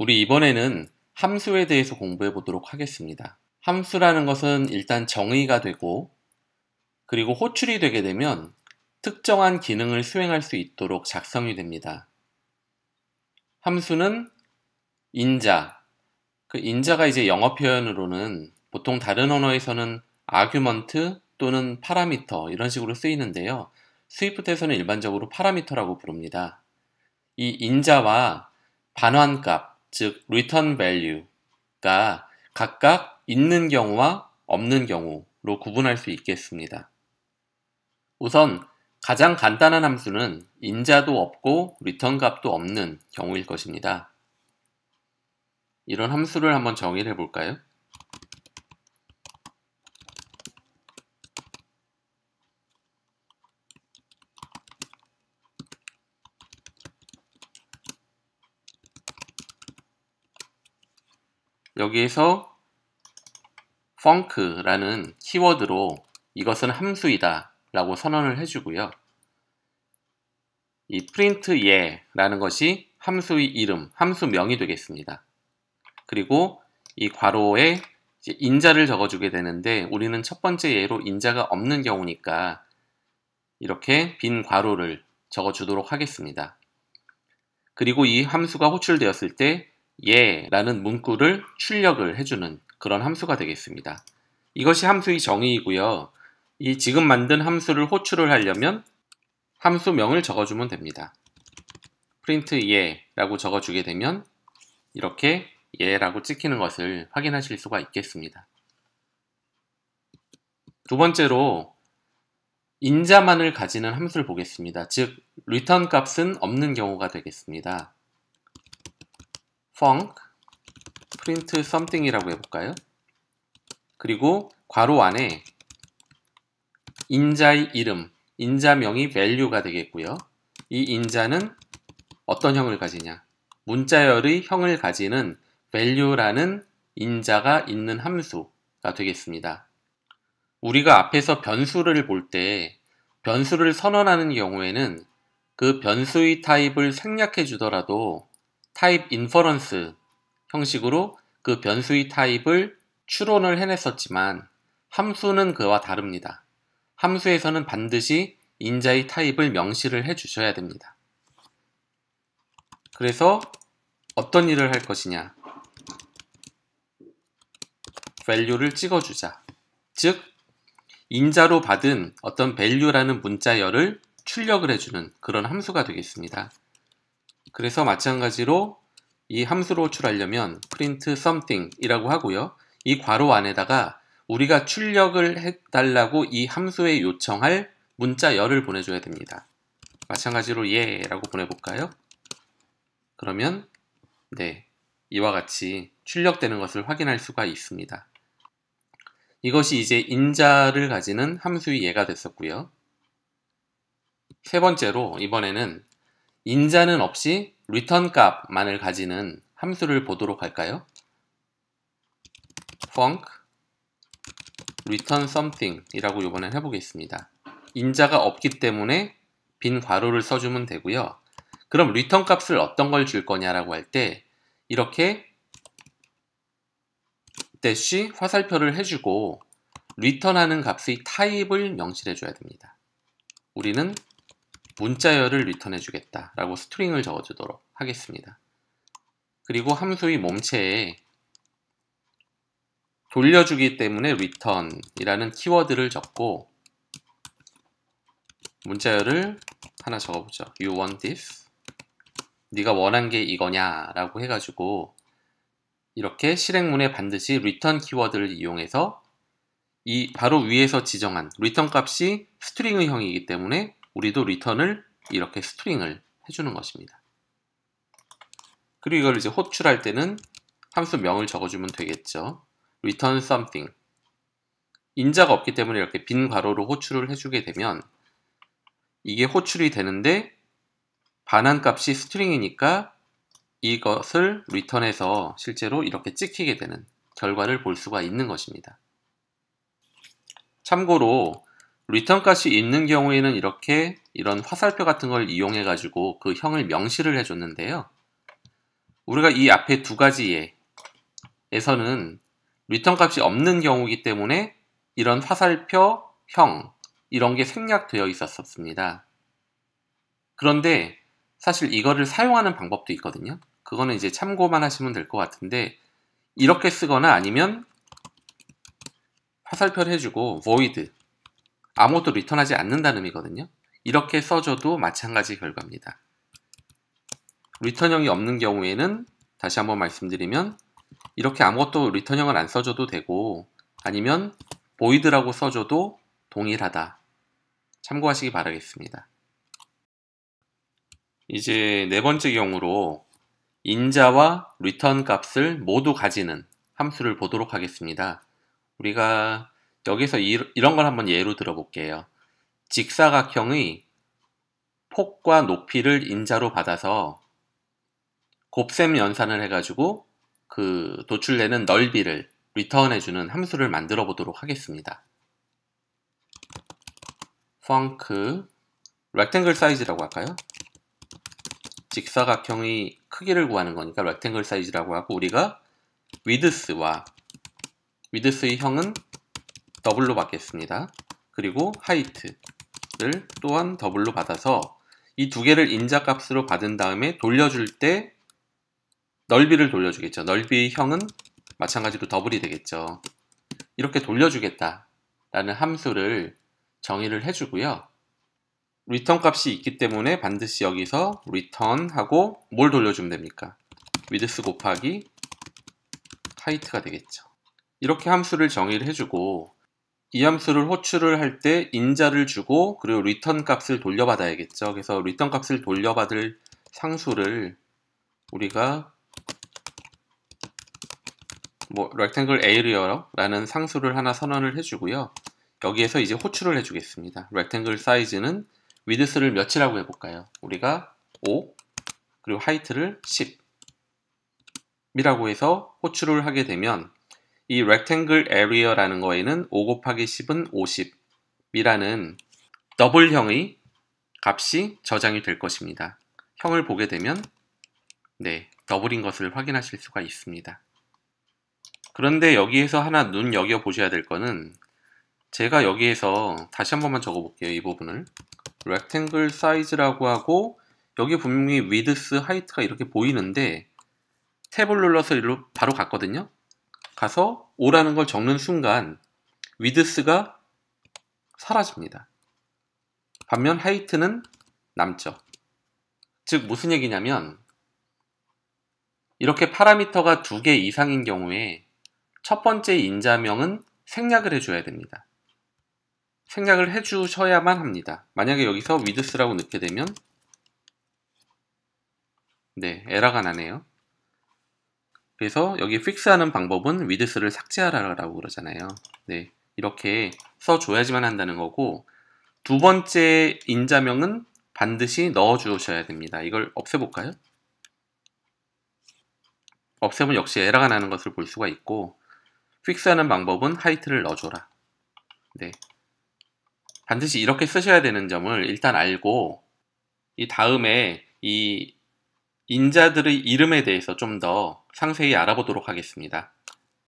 우리 이번에는 함수에 대해서 공부해 보도록 하겠습니다. 함수라는 것은 일단 정의가 되고, 그리고 호출이 되게 되면 특정한 기능을 수행할 수 있도록 작성이 됩니다. 함수는 인자, 그 인자가 이제 영어 표현으로는 보통 다른 언어에서는 아규먼트 또는 파라미터 이런 식으로 쓰이는데요. 스위프트에서는 일반적으로 파라미터라고 부릅니다. 이 인자와 반환값, 즉 return value가 각각 있는 경우와 없는 경우로 구분할 수 있겠습니다. 우선 가장 간단한 함수는 인자도 없고 return 값도 없는 경우일 것입니다. 이런 함수를 한번 정의를 해볼까요? 여기에서 func라는 키워드로 이것은 함수이다 라고 선언을 해주고요. 이 print 예라는 것이 함수의 이름, 함수명이 되겠습니다. 그리고 이 괄호에 이제 인자를 적어주게 되는데 우리는 첫 번째 예로 인자가 없는 경우니까 이렇게 빈 괄호를 적어주도록 하겠습니다. 그리고 이 함수가 호출되었을 때 예라는 문구를 출력을 해주는 그런 함수가 되겠습니다. 이것이 함수의 정의이고요. 이 지금 만든 함수를 호출을 하려면 함수명을 적어주면 됩니다. print 예라고 적어주게 되면 이렇게 예라고 찍히는 것을 확인하실 수가 있겠습니다. 두 번째로 인자만을 가지는 함수를 보겠습니다. 즉 return 값은 없는 경우가 되겠습니다. func print something이라고 해볼까요? 그리고 괄호 안에 인자의 이름, 인자명이 value가 되겠고요. 이 인자는 어떤 형을 가지냐? 문자열의 형을 가지는 value라는 인자가 있는 함수가 되겠습니다. 우리가 앞에서 변수를 볼 때 변수를 선언하는 경우에는 그 변수의 타입을 생략해 주더라도 타입 인퍼런스 형식으로 그 변수의 타입을 추론을 해냈었지만 함수는 그와 다릅니다. 함수에서는 반드시 인자의 타입을 명시를 해 주셔야 됩니다. 그래서 어떤 일을 할 것이냐? value를 찍어주자. 즉 인자로 받은 어떤 value라는 문자열을 출력을 해주는 그런 함수가 되겠습니다. 그래서 마찬가지로 이 함수로 호출하려면 print something 이라고 하고요. 이 괄호 안에다가 우리가 출력을 해달라고 이 함수에 요청할 문자열을 보내줘야 됩니다. 마찬가지로 예라고 보내볼까요? 그러면 네, 이와 같이 출력되는 것을 확인할 수가 있습니다. 이것이 이제 인자를 가지는 함수의 예가 됐었고요. 세 번째로 이번에는 인자는 없이 return 값만을 가지는 함수를 보도록 할까요? func return something 이라고 이번엔 해보겠습니다. 인자가 없기 때문에 빈 괄호를 써주면 되고요. 그럼 return 값을 어떤 걸 줄 거냐라고 할 때 이렇게 대쉬 화살표를 해주고 return하는 값의 타입을 명시해 줘야 됩니다. 우리는 문자열을 return 해주겠다 라고 스트링을 적어주도록 하겠습니다. 그리고 함수의 몸체에 돌려주기 때문에 return 이라는 키워드를 적고 문자열을 하나 적어보죠. You want this? 네가 원한 게 이거냐 라고 해가지고 이렇게 실행문에 반드시 return 키워드를 이용해서 이 바로 위에서 지정한 return 값이 스트링의 형이기 때문에 우리도 return을 이렇게 스트링을 해주는 것입니다. 그리고 이걸 이제 호출할 때는 함수명을 적어주면 되겠죠. return something. 인자가 없기 때문에 이렇게 빈 괄호로 호출을 해주게 되면 이게 호출이 되는데 반환값이 스트링이니까 이것을 return해서 실제로 이렇게 찍히게 되는 결과를 볼 수가 있는 것입니다. 참고로 return 값이 있는 경우에는 이런 화살표 같은 걸 이용해 가지고 그 형을 명시를 해줬는데요. 우리가 이 앞에 두 가지 예에서는 리턴 값이 없는 경우이기 때문에 이런 화살표, 형 이런 게 생략되어 있었습니다. 그런데 사실 이거를 사용하는 방법도 있거든요. 그거는 이제 참고만 하시면 될 것 같은데, 이렇게 쓰거나 아니면 화살표를 해주고 void, 아무것도 리턴하지 않는다는 의미거든요. 이렇게 써줘도 마찬가지 결과입니다. 리턴형이 없는 경우에는 다시 한번 말씀드리면 이렇게 아무것도 리턴형을 안 써줘도 되고, 아니면 void라고 써줘도 동일하다. 참고하시기 바라겠습니다. 이제 네 번째 경우로 인자와 리턴 값을 모두 가지는 함수를 보도록 하겠습니다. 우리가 여기서 이런 걸 한번 예로 들어볼게요. 직사각형의 폭과 높이를 인자로 받아서 곱셈 연산을 해가지고 그 도출되는 넓이를 리턴해주는 함수를 만들어 보도록 하겠습니다. func rectangle size라고 할까요? 직사각형의 크기를 구하는 거니까 rectangle size라고 하고, 우리가 width의 형은 더블로 받겠습니다. 그리고 height를 또한 더블로 받아서 이 두 개를 인자값으로 받은 다음에 돌려줄 때 넓이를 돌려주겠죠. 넓이의 형은 마찬가지로 더블이 되겠죠. 이렇게 돌려주겠다라는 함수를 정의를 해주고요. 리턴 값이 있기 때문에 반드시 여기서 return 하고 뭘 돌려주면 됩니까? width 곱하기 height가 되겠죠. 이렇게 함수를 정의를 해주고, 이 함수를 호출을 할 때 인자를 주고 그리고 리턴 값을 돌려받아야겠죠. 그래서 리턴 값을 돌려받을 상수를 우리가 rectangle area라는 상수를 하나 선언을 해주고요. 여기에서 이제 호출을 해주겠습니다. rectangle size는 width를 몇이라고 해볼까요? 우리가 5 그리고 height를 10이라고 해서 호출을 하게 되면 이 rectangle area라는 거에는 5 곱하기 10은 50이라는 더블형의 값이 저장이 될 것입니다. 형을 보게 되면 더블인 것을 확인하실 수가 있습니다. 그런데 여기에서 하나 눈여겨보셔야 될 거는, 제가 여기에서 다시 한 번만 적어볼게요. 이 부분을 rectangle size라고 하고 여기 분명히 width, height가 이렇게 보이는데 탭을 눌러서 이리로 바로 갔거든요. 가서 5라는 걸 적는 순간 width가 사라집니다. 반면 height는 남죠. 즉 무슨 얘기냐면, 이렇게 파라미터가 2개 이상인 경우에 첫 번째 인자명은 생략을 해줘야 됩니다. 생략을 해주셔야만 합니다. 만약에 여기서 width라고 넣게 되면 에러가 나네요. 그래서 여기 fix하는 방법은 width를 삭제하라고 그러잖아요. 이렇게 써줘야지만 한다는 거고, 두 번째 인자명은 반드시 넣어주셔야 됩니다. 이걸 없애볼까요? 없애면 역시 에러가 나는 것을 볼 수가 있고, fix하는 방법은 height를 넣어줘라. 반드시 이렇게 쓰셔야 되는 점을 일단 알고, 이 다음에 이 인자들의 이름에 대해서 좀 더 상세히 알아보도록 하겠습니다.